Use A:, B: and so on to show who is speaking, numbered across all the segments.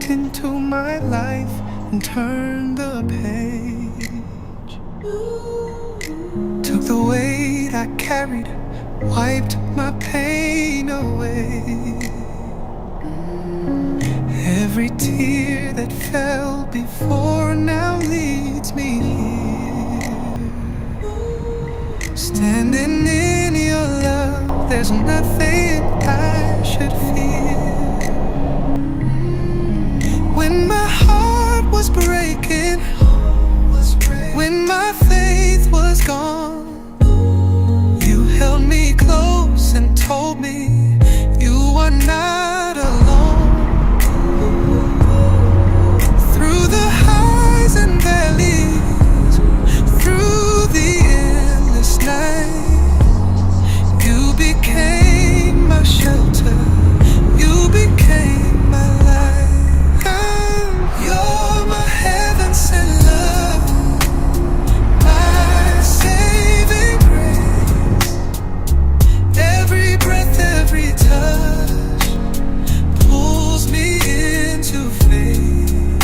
A: into my life and turned the page. Took the weight I carried, wiped my pain away. Every tear that fell before now leads me here. Standing in your love, there's nothing I should fear. When my heart was breaking, when my faith was gone, you held me close and told me you are not alone. Through the highs and valleys, through the endless night, you became my shelter, you became my life. You're my heaven sent love, my saving grace. Every breath, every touch pulls me into faith.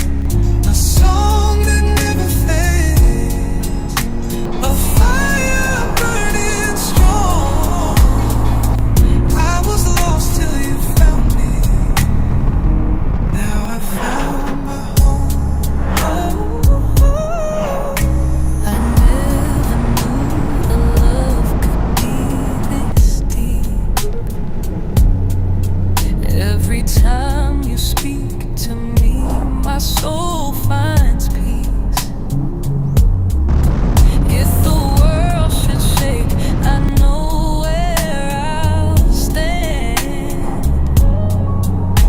A: A song that never fades, a fire burning strong. I was lost till you found me. Now I found my home.
B: I never knew the love could be this deep. Every time you speak to me, my soul finds peace. If the world should shake, I know where I'll stand.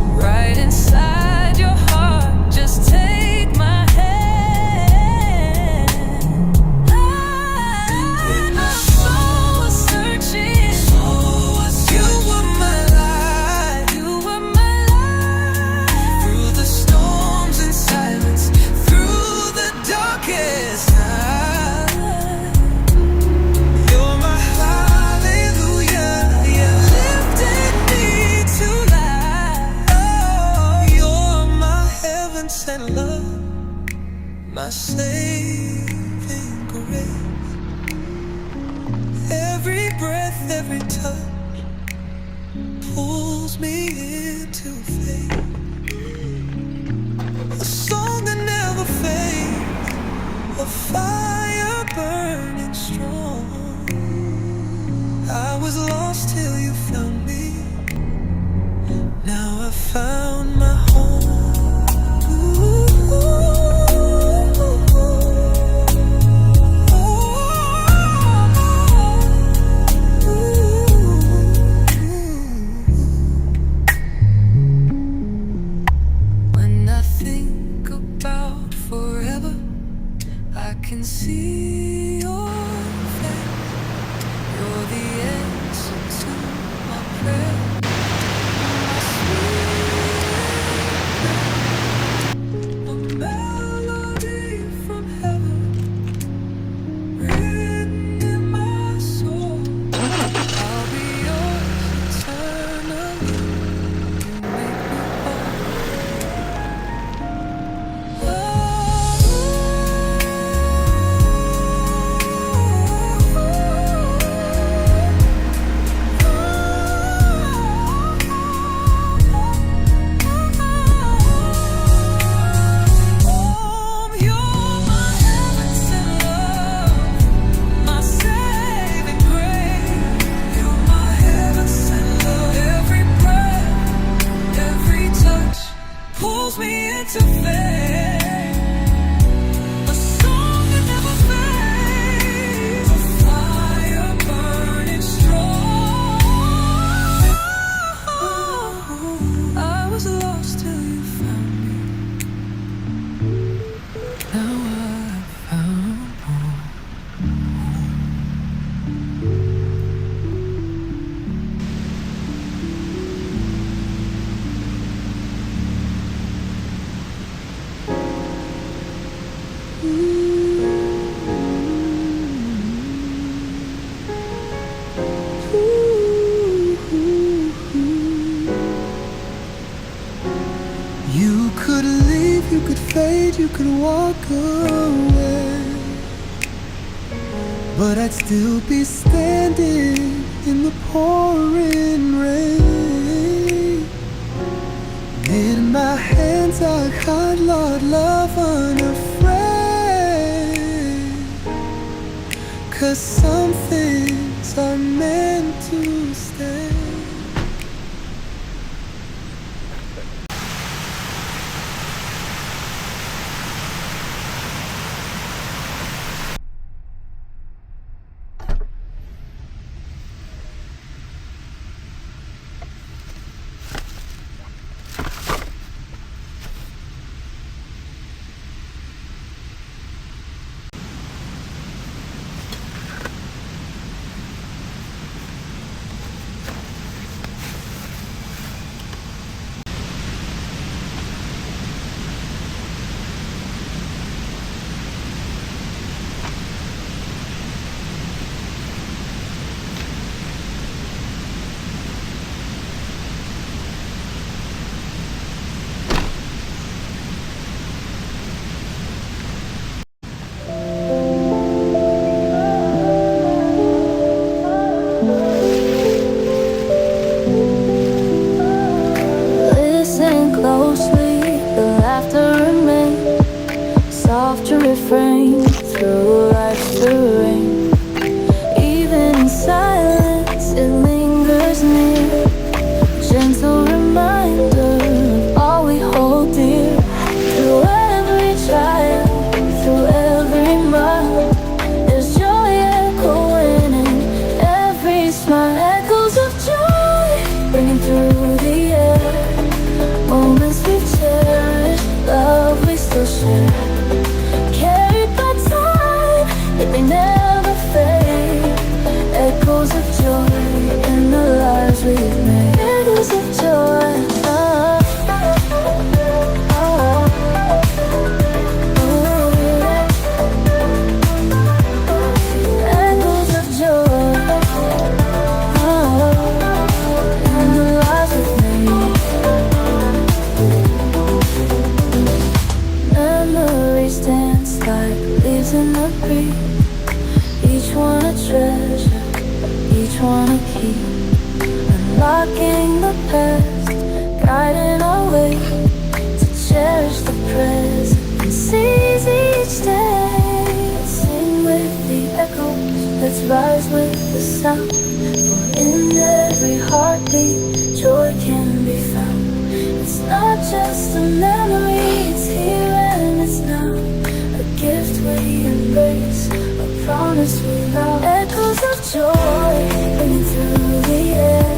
B: Right inside your heart, just take my hand. My soul was searching.
A: You were my light,
B: You were my life.
A: through the storms and silence, through the darkest night. You're my hallelujah, you lifted me to life. Oh, you're my heaven sent love, my saving grace. Every breath, every touch pulls me into faith. A song that never fades, a fire burning strong. I was lost till you found me. Now I found my home.
B: When I think about forever, I can see your face. You're the answer to my prayer. My sweet, a melody from heaven, written in my soul. I'll be yours eternally. You make me whole. Pulls me into faith. A song that never fades, a fire burning strong. I was lost till you found me. Now I found home.
A: You You could leave, you could fade, you could walk away, but I'd still be standing in the pouring rain. In my hands I got love unafraid, 'cause some things are meant to stay.
B: Refrain through life's terrain. Even in silence, it lingers near. Gentle reminder of all we hold dear. Through every trial, through every mile, there's joy echoing in every smile. Echoes of joy ringing through the air. Moments we've cherished, love we still share. They never fade. Echoes of joy in the lives we've made. Echoes of joy. Echoes of joy in the lives we've made. Memories dance like leaves in the breeze. Each one a treasure, each one a key. Unlocking the past, guiding our way to cherish the present and seize each day. Sing with the echoes, let's rise with the sound. For in every heartbeat, joy can be found. It's not just a memory, it's here and it's now. A gift we embrace, promise without. Echoes of joy ringing through the air.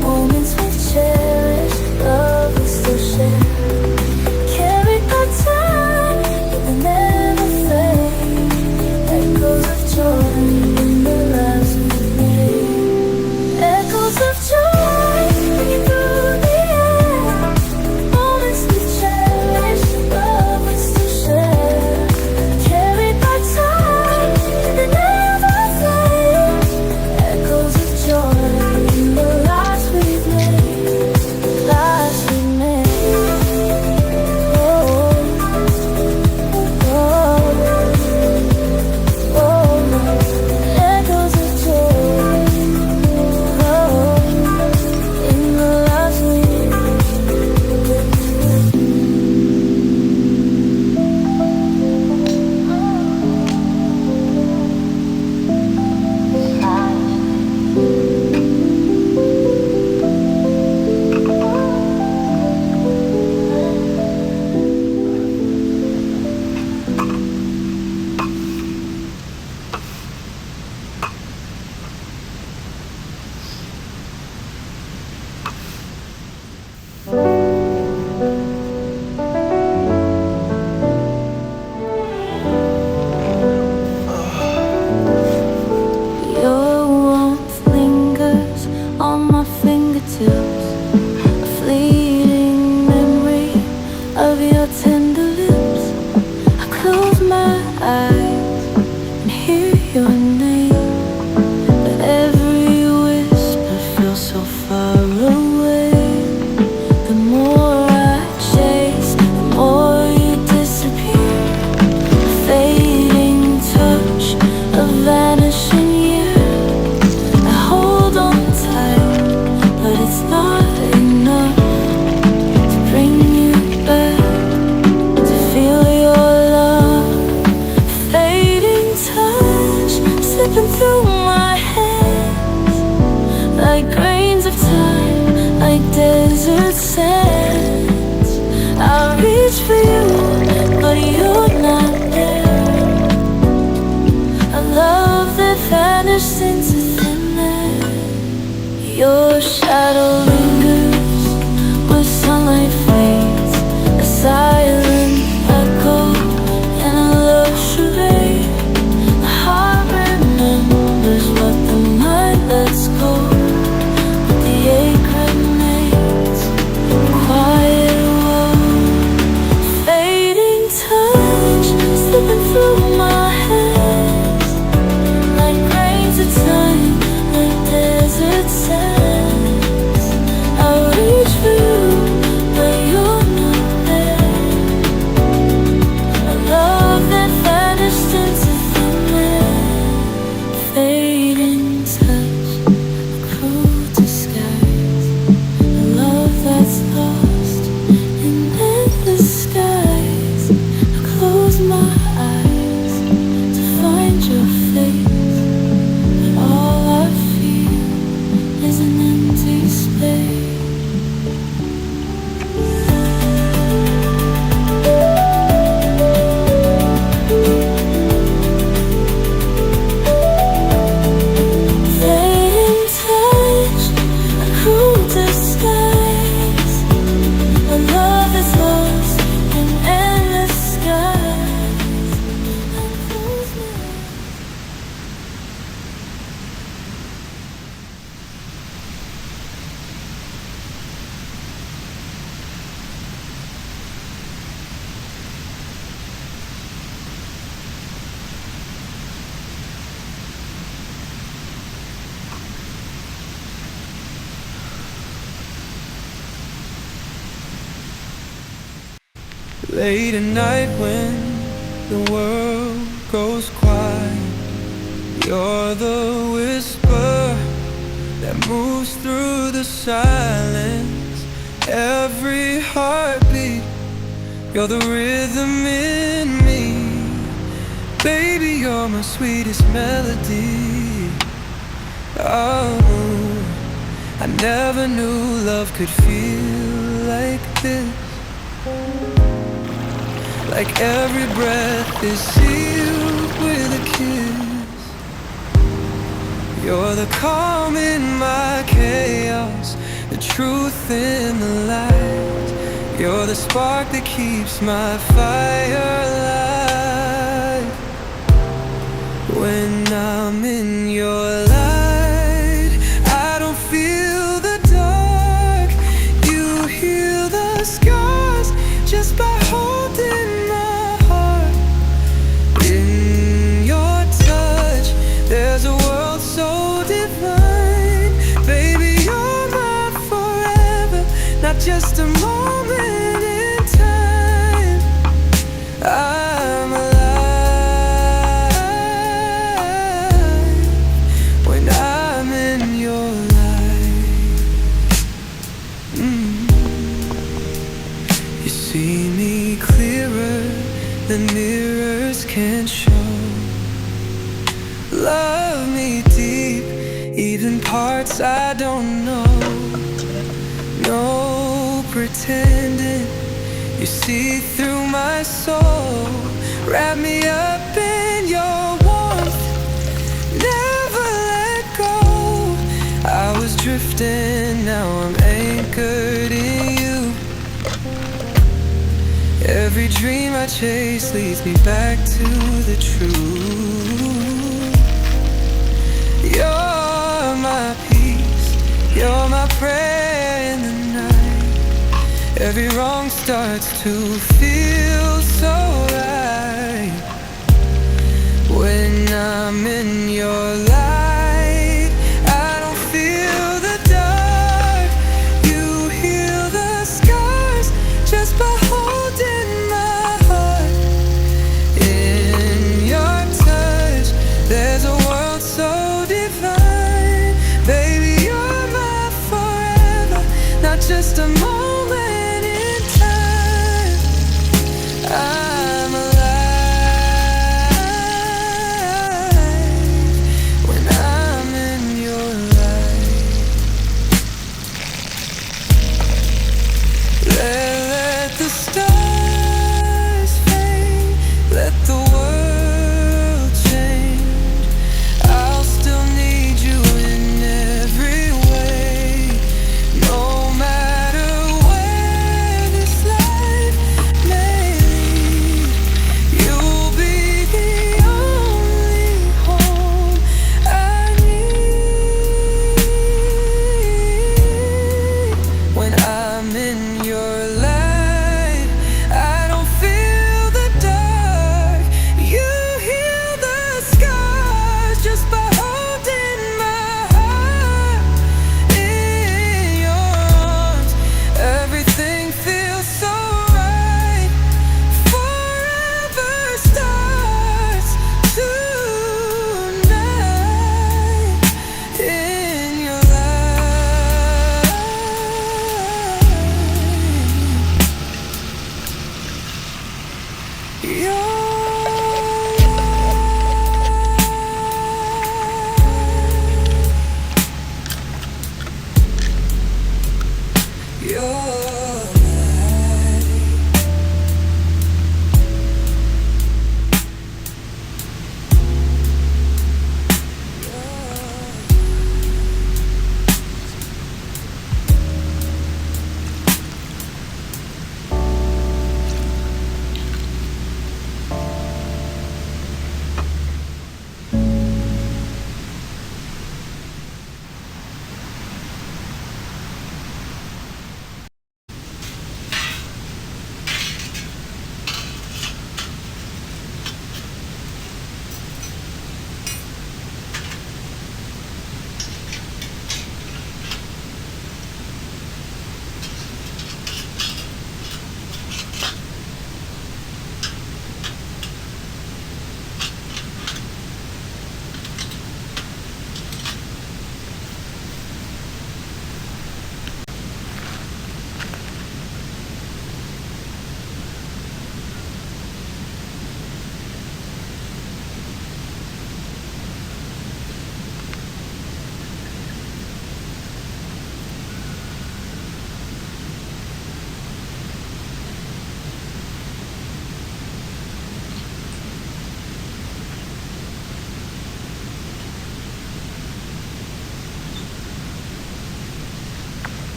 B: Moments we've cherished, love we still share. Carried by time, but they never fade. Echoes of joy in the lives we've made. Echoes of joy ringing through the air. Moments we've cherished, love we still share. Carried by time, they never fade. Echoes of joy in the lives we've made. Lives we've made. Oh, oh, oh. Echoes of joy. Oh, in the lives we've made. Your warmth lingers on my fingertips, a fleeting memory of your tender lips. I close my eyes and hear your name, but every whisper feels so far away. The more I chase
A: Late at night when the world goes quiet, you're the whisper that moves through the silence. Every heartbeat, you're the rhythm in me. Baby, you're my sweetest melody. Oh, I never knew love could feel like this. Like every breath is sealed with a kiss. You're the calm in my chaos, the truth in the light. You're the spark that keeps my fire alive. When I'm in your light, I don't feel the dark. You heal the scars just by holding my heart. In your touch, there's a world so divine. Baby, you're my forever, not just a moment in time. I'm alive when I'm in your light. You see me clearer than mirrors can show. Love me deep, even parts I don't know. No pretending, you see through my soul. Wrap me up in your warmth, never let go. I was drifting, now I'm anchored in you. Every dream I chase leads me back to the truth. You're my peace, you're my prayer in the night. Every wrong starts to feel so right. When I'm in your light, I don't feel the dark. You heal the scars just by holding my heart. In your touch, there's a world so divine. Baby, you're my forever, not just a moment in time. I'm alive when I'm in your light. Let the stars fade, let the world change. I'll still need you in every way. No matter where this life may lead, you'll be the only home I need. When I'm in your light, I don't feel the dark. You heal the scars just by holding my heart. In your arms, everything feels so right. Forever starts tonight. In your light,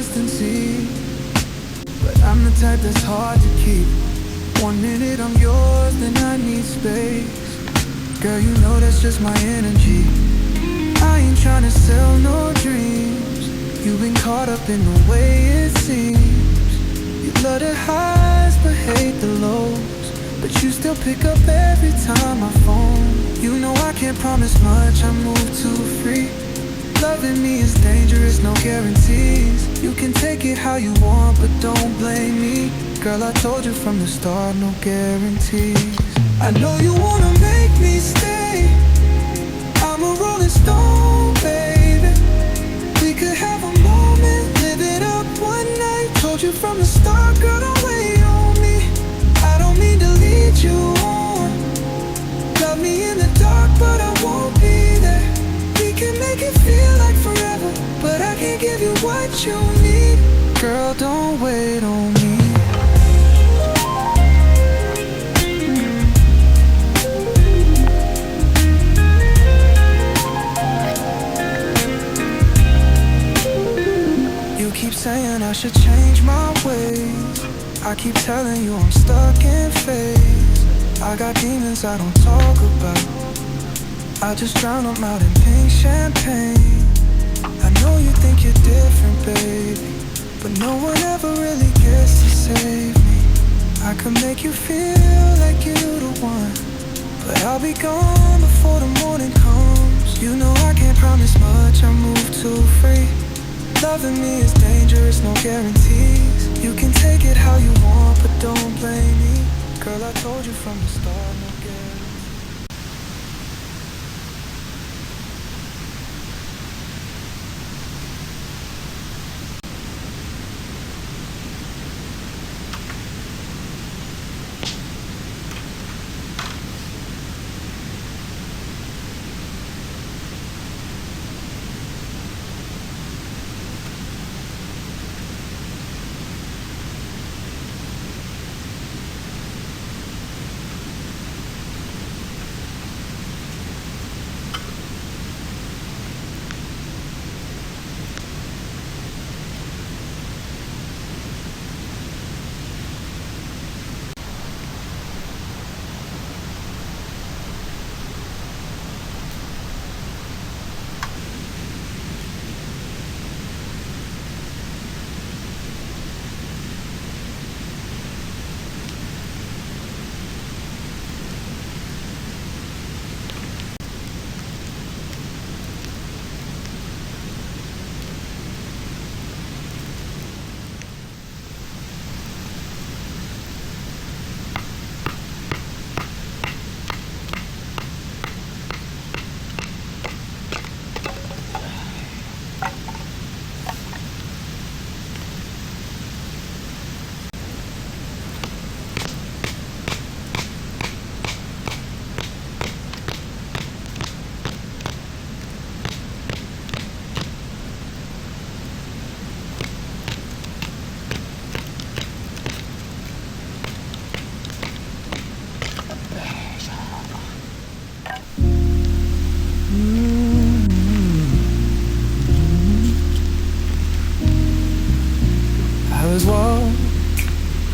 A: consistency, but I'm the type that's hard to keep. 1 minute I'm yours, then I need space. Girl, you know that's just my energy. I ain't tryna sell no dreams. You've been caught up in the way it seems. You love the highs but hate the lows, but you still pick up every time I phone. You know I can't promise much, I move too free. Loving me is dangerous, no guarantees. You can take it how you want, but don't blame me. Girl, I told you from the start, no guarantees. I know you wanna make me stay. I'm a rolling stone, baby. We could have a moment, live it up one night. Told you from the start, girl, don't wait on me. I don't mean to lead you on. Love me in the dark, but I won't be there. We can make it feel like forever, but I can't give you what you need. Girl, don't wait on me. You keep saying I should change my ways. I keep telling you I'm stuck in phase. I got demons I don't talk about. I just drown them out in pink champagne. I know you think you're different, baby, but no one ever really gets to save me. I could make you feel like you're the one, but I'll be gone before the morning comes. You know I can't promise much, I move too free. Loving me is dangerous, no guarantees. You can take it how you want, but don't blame me. Girl, I told you from the start, no guarantees.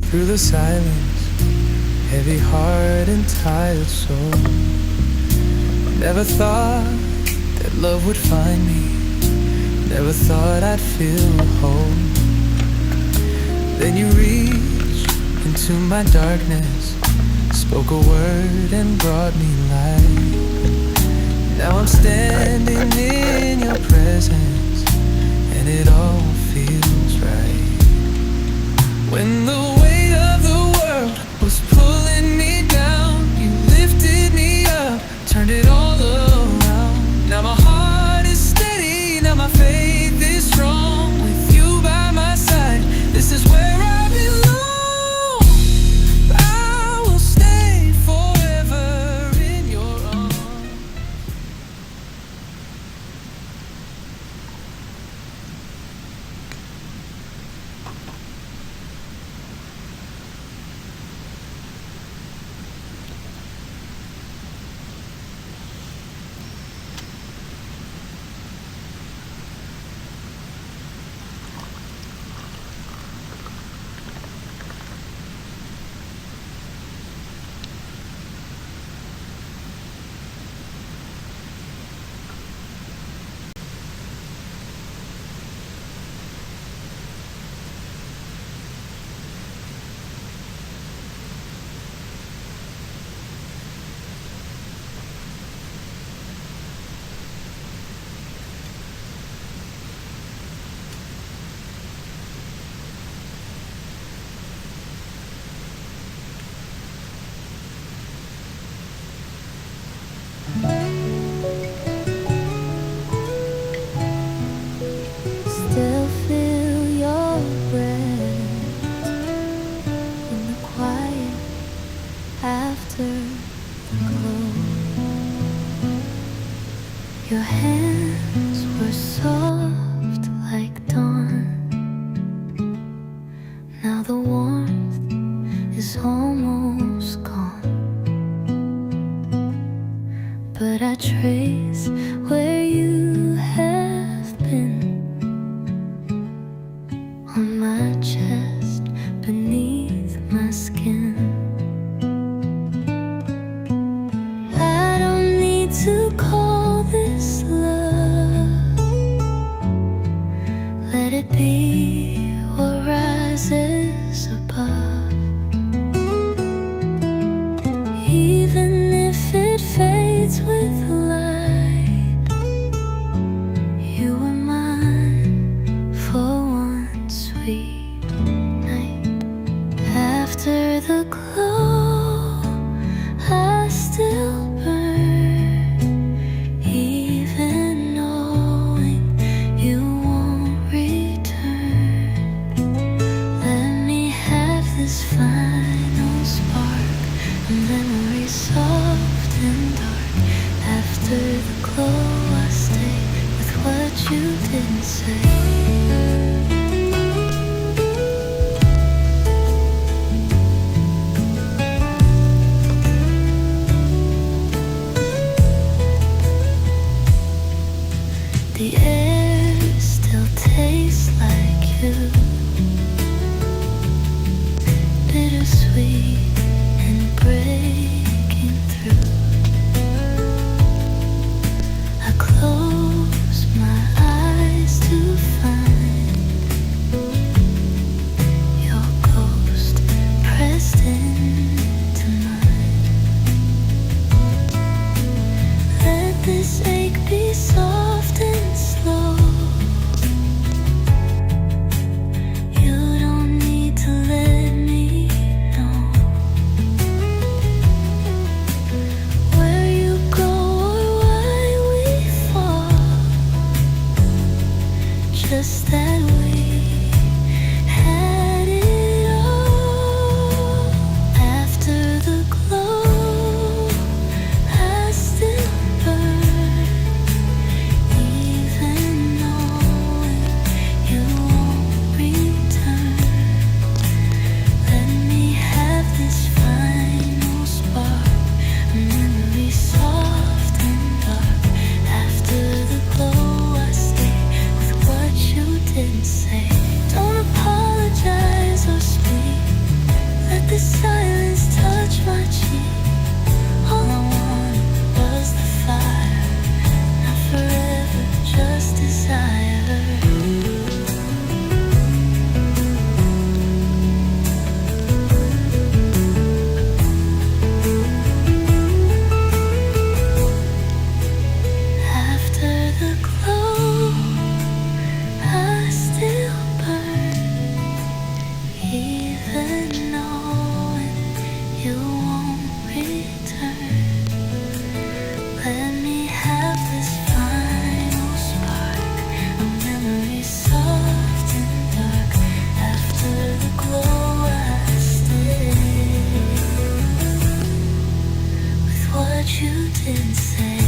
A: Through the silence, heavy heart and tired soul. Never thought that love would find me. Never thought I'd feel whole. Then you reached into my darkness, spoke a word and brought me light. Now I'm standing in your presence, and it all feels right. When the weight of the world was pulling me down, you lifted me up, turned it all around. Now my heart is steady, now my faith is strong. With you by my side, this is where I belong. I will stay forever in your arms.
B: after the glow. Your hands were soft like dawn. Now the warmth is almost gone, but I trace where you have been on my chest, beneath my skin. I don't need to call this love. Let it be what rises above. Even if it fades with light, you were mine for one sweet night. After the glow, I still burn, even knowing you won't return. Let me have this final spark, a memory soft and dark. After the glow, I stay with what you didn't say. The air still tastes like you, bittersweet and breaking through. I close my eyes to find your ghost pressed into mine. Let this ache be soft and slow. You don't need to let me know where you go or why we fall. Just that we had it all. After the glow, I still burn, even knowing you won't return. Let me have this final spark, a memory soft and dark. After the glow, I stay with what you didn't say. Don't apologize or speak. Let the silence touch my cheek. All I wanted was the fire, not forever, just desire. After the glow, I still burn, even knowing you won't return. Let me have this final spark, a memory soft and dark. After the glow, I stay with what you didn't say.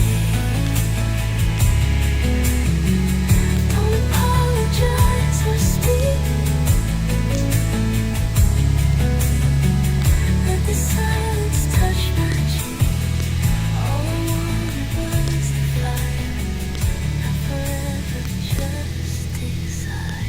B: Don't apologize or speak. Let the silence touch my cheek. All I wanted was the fire, not forever, just desire.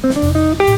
C: Thank you.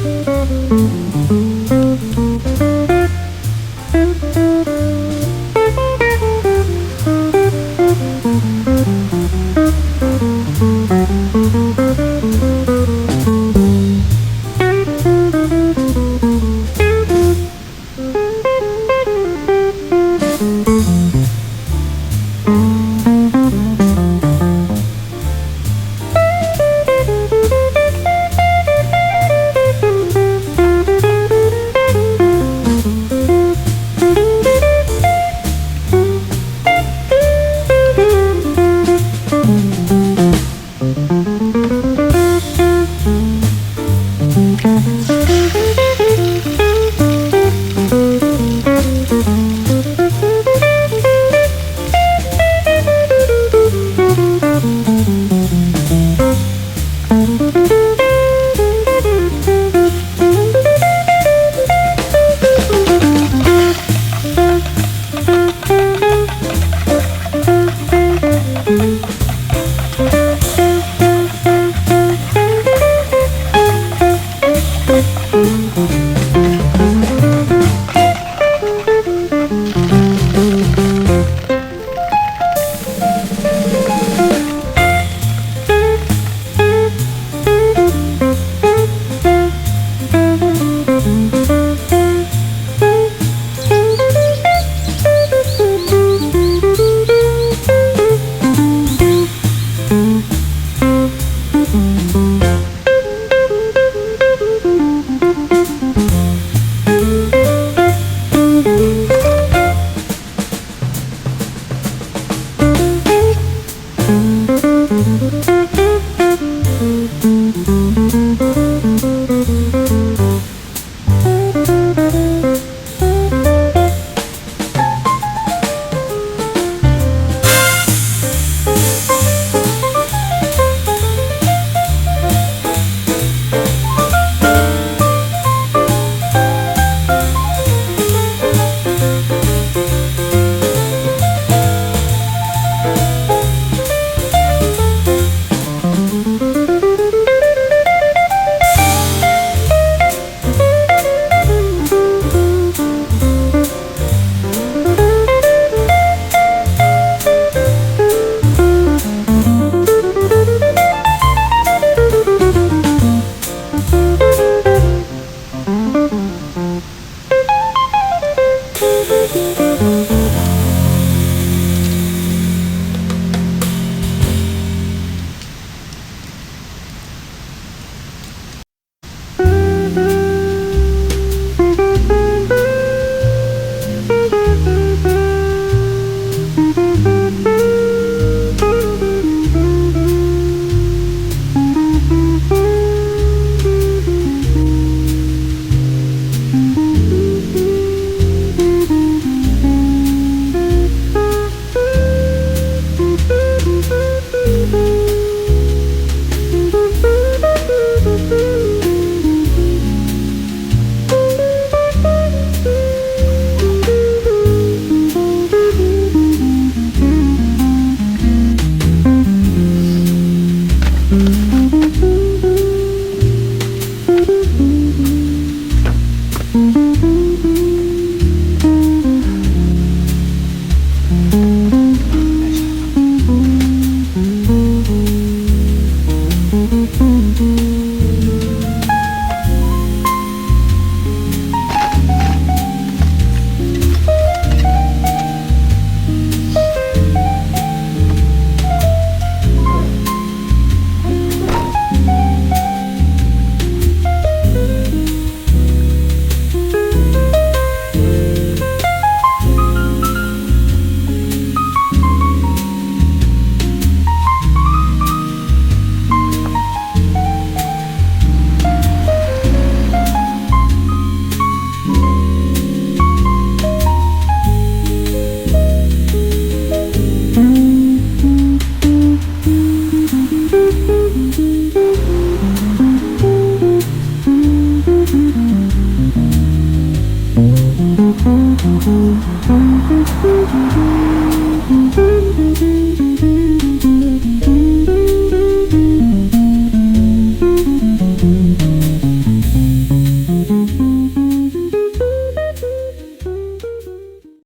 B: Thank you.